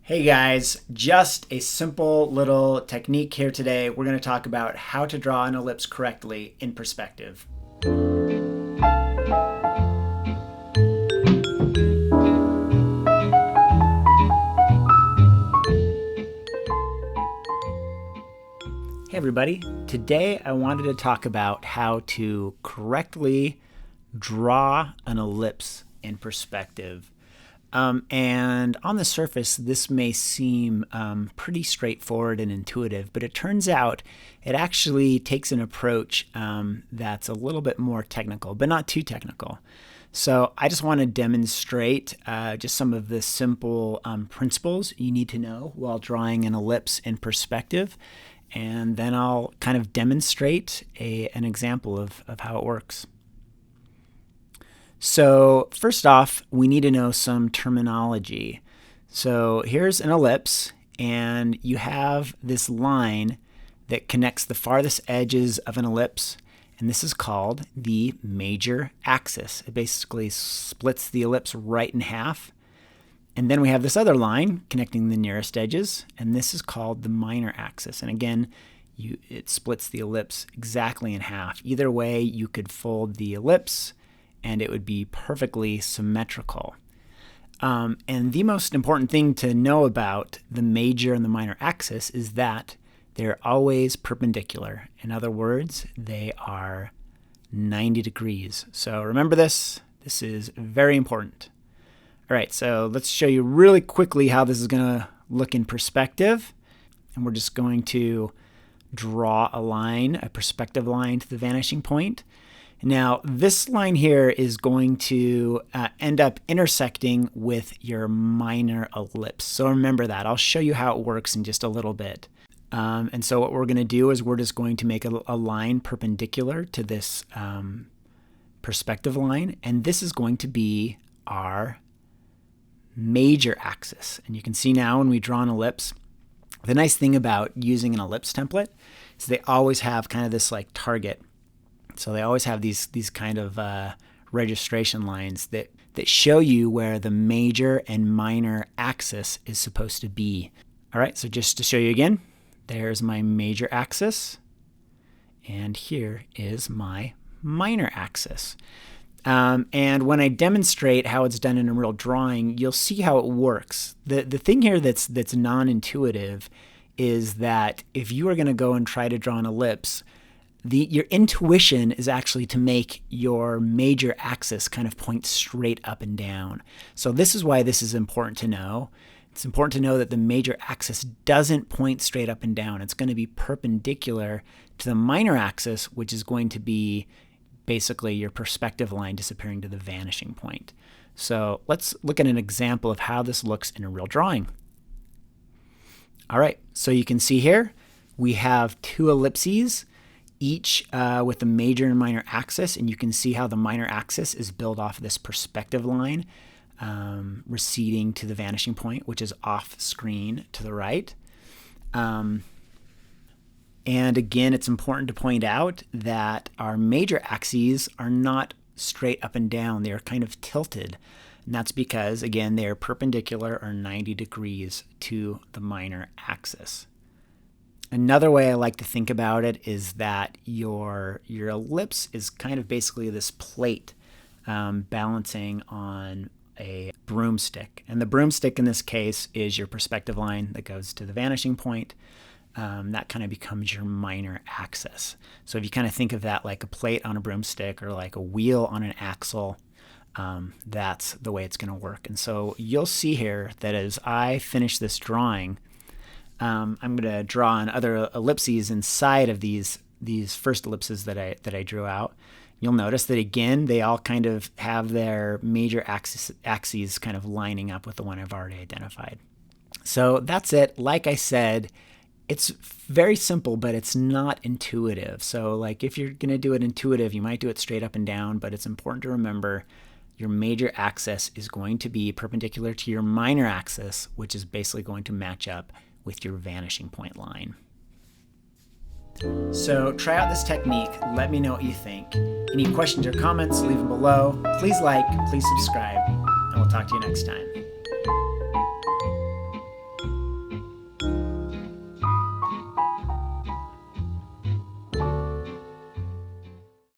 Hey guys, just a simple little technique here today. We're going to talk about how to draw an ellipse correctly in perspective. Hey everybody, today I wanted to talk about how to correctly draw an ellipse in perspective. And on the surface, this may seem pretty straightforward and intuitive, but it turns out it actually takes an approach that's a little bit more technical, but not too technical. So I just want to demonstrate just some of the simple principles you need to know while drawing an ellipse in perspective. And then I'll kind of demonstrate an example of how it works. So first off, we need to know some terminology. So here's an ellipse, and you have this line that connects the farthest edges of an ellipse, and this is called the major axis. It basically splits the ellipse right in half. And then we have this other line connecting the nearest edges, and this is called the minor axis. And again, it splits the ellipse exactly in half. Either way, you could fold the ellipse and it would be perfectly symmetrical. And the most important thing to know about the major and the minor axis is that they're always perpendicular. In other words, they are 90 degrees. So remember this. This is very important. All right, so let's show you really quickly how this is going to look in perspective. And we're just going to draw a line, a perspective line to the vanishing point. Now, this line here is going to end up intersecting with your minor ellipse. So remember that. I'll show you how it works in just a little bit. And so what we're going to do is we're just going to make a line perpendicular to this perspective line. And this is going to be our major axis. And you can see now when we draw an ellipse, the nice thing about using an ellipse template is they always have kind of this like target. So they always have these kind of registration lines that show you where the major and minor axis is supposed to be. All right, so just to show you again, there's my major axis, and here is my minor axis. And when I demonstrate how it's done in a real drawing, you'll see how it works. The thing here that's non-intuitive is that if you are going to go and try to draw an ellipse, your intuition is actually to make your major axis kind of point straight up and down. So this is why this is important to know. It's important to know that the major axis doesn't point straight up and down. It's going to be perpendicular to the minor axis, which is going to be basically your perspective line disappearing to the vanishing point. So let's look at an example of how this looks in a real drawing. All right, so you can see here we have two ellipses, each with a major and minor axis, and you can see how the minor axis is built off this perspective line receding to the vanishing point, which is off screen to the right. And again, it's important to point out that our major axes are not straight up and down. They are kind of tilted. And that's because, again, they are perpendicular or 90 degrees to the minor axis. Another way I like to think about it is that your ellipse is kind of basically this plate balancing on a broomstick. And the broomstick in this case is your perspective line that goes to the vanishing point. That kind of becomes your minor axis. So if you kind of think of that like a plate on a broomstick or like a wheel on an axle, that's the way it's going to work. And so you'll see here that as I finish this drawing, I'm going to draw on other ellipses inside of these first ellipses that I drew out. You'll notice that again, they all kind of have their major axes kind of lining up with the one I've already identified. So that's it. Like I said, it's very simple, but it's not intuitive. So like if you're going to do it intuitive, you might do it straight up and down, but it's important to remember your major axis is going to be perpendicular to your minor axis, which is basically going to match up with your vanishing point line. So try out this technique. Let me know what you think. Any questions or comments, leave them below. Please like, please subscribe, and we'll talk to you next time.